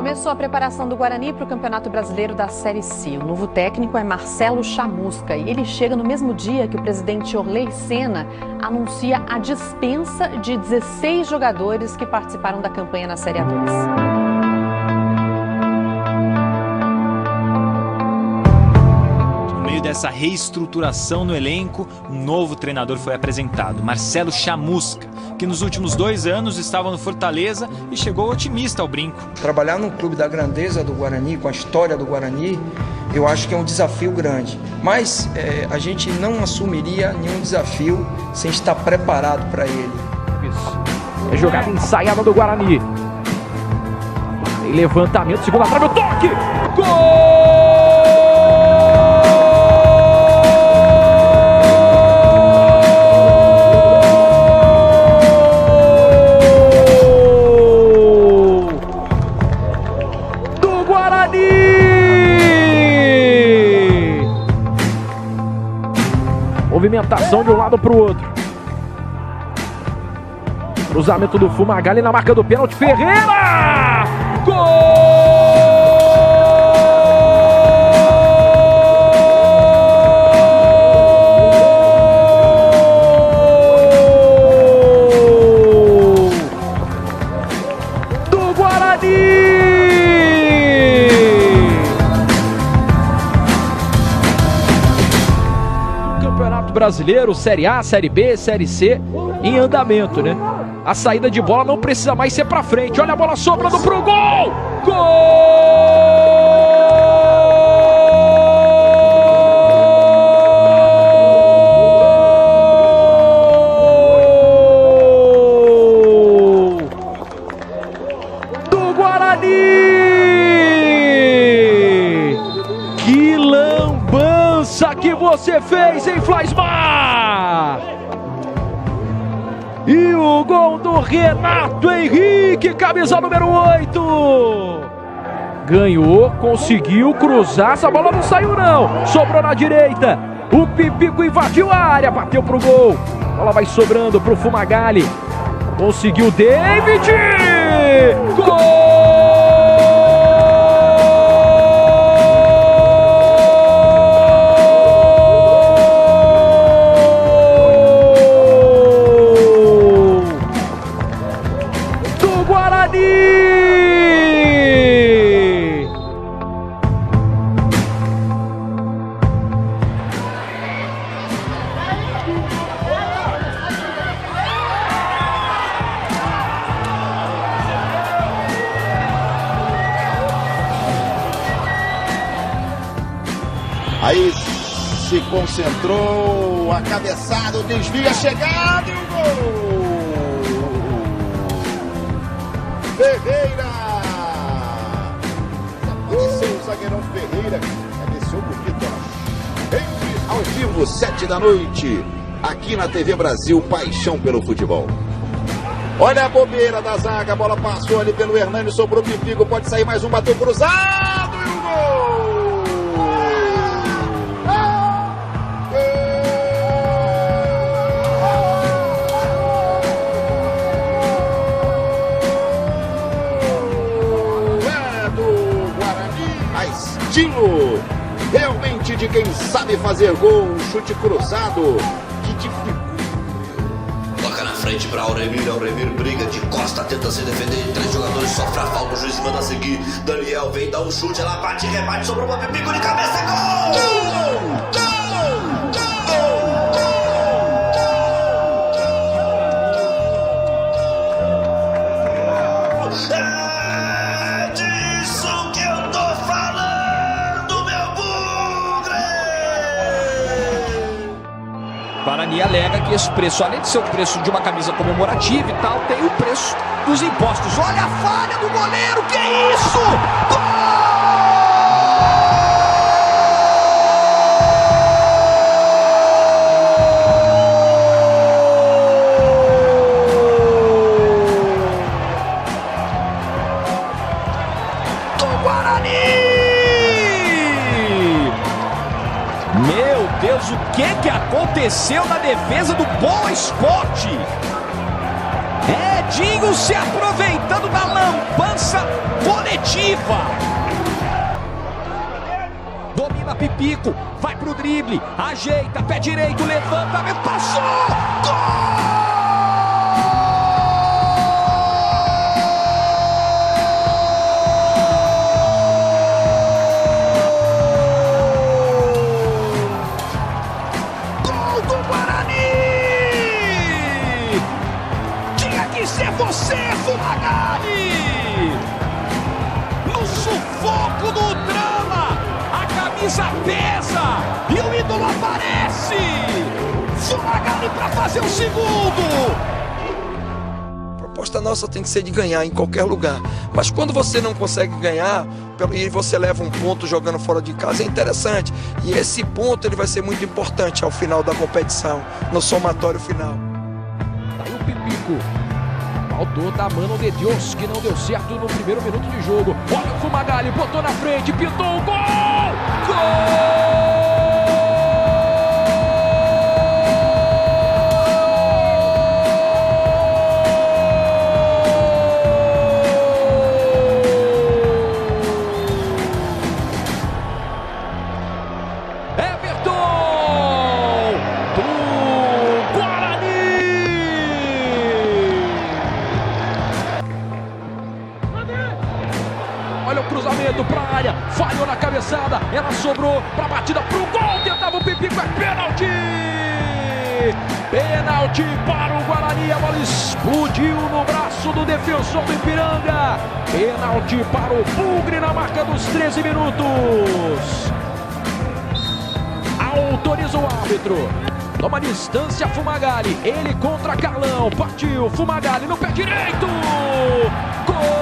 Começou a preparação do Guarani para o Campeonato Brasileiro da Série C. O novo técnico é Marcelo Chamusca e ele chega no mesmo dia que o presidente Orley Senna anuncia a dispensa de 16 jogadores que participaram da campanha na Série A2. Dessa reestruturação no elenco, um novo treinador foi apresentado, Marcelo Chamusca, que nos últimos 2 anos estava no Fortaleza e chegou otimista ao brinco. Trabalhar num clube da grandeza do Guarani, com a história do Guarani, eu acho que é um desafio grande. Mas a gente não assumiria nenhum desafio sem estar preparado para ele. Isso. É jogada ensaiada do Guarani. Tem levantamento, segunda trave, o toque! Gol! Movimentação de um lado para o outro. Cruzamento do Fumagalli na marca do pênalti. Ferreira! Gol! Do Guarani! Campeonato Brasileiro, Série A, Série B, Série C, em andamento, né? A saída de bola não precisa mais ser pra frente. Olha a bola sobrando pro gol! Gol! Do Guarani! Que lambança que você fez, hein, Flaismar? E o gol do Renato Henrique, camisa número 8. Ganhou, conseguiu cruzar, essa bola não saiu não. Sobrou na direita, o Pipico invadiu a área, bateu pro gol. A bola vai sobrando pro Fumagalli. Conseguiu David! Gol! Aí se concentrou, a cabeçada, o desvio, a chegada e o gol! Ferreira! Pode ser o zagueirão Ferreira, cabeceou bonito, ó. Ao vivo, 7 da noite, aqui na TV Brasil, paixão pelo futebol. Olha a bobeira da zaga, a bola passou ali pelo Hernani, sobrou Pipico, pode sair mais um, bateu cruzado e o gol! Estilo realmente de quem sabe fazer gol, chute cruzado, que dificulta. Toca na frente para Auremir briga de costa, tenta se defender, 3 jogadores sofrem a falta, o juiz manda seguir, Daniel vem dar um chute, ela bate, rebate, sobrou uma Pipico de cabeça, gol! Guarani alega que esse preço, além de ser o preço de uma camisa comemorativa e tal, tem o preço dos impostos. Olha a falha do goleiro, que é isso? Gol! Do Guarani! Meu Deus, o que aconteceu na defesa do Boa Esporte? Edinho se aproveitando da lambança coletiva. Silva. Domina Pipico, vai pro drible, ajeita, pé direito, levantamento, passou! Gol! Você, Fumagalli! No sufoco do drama, a camisa pesa e o ídolo aparece! Fumagalli para fazer o segundo! A proposta nossa tem que ser de ganhar em qualquer lugar. Mas quando você não consegue ganhar e você leva um ponto jogando fora de casa, é interessante. E esse ponto ele vai ser muito importante ao final da competição, no somatório final. Tá aí o Pipico. Autor da mano de Deus, que não deu certo no primeiro minuto de jogo. Olha o Fumagalli, botou na frente, pintou o gol! Gol! Olha o cruzamento para a área, falhou na cabeçada, ela sobrou para a batida para o gol, tentava o Pipico, é pênalti! Pênalti para o Guarani, a bola explodiu no braço do defensor do Ipiranga. Pênalti para o Bugre na marca dos 13 minutos. Autoriza o árbitro. Toma distância Fumagalli, ele contra Carlão, partiu, Fumagalli no pé direito! Gol!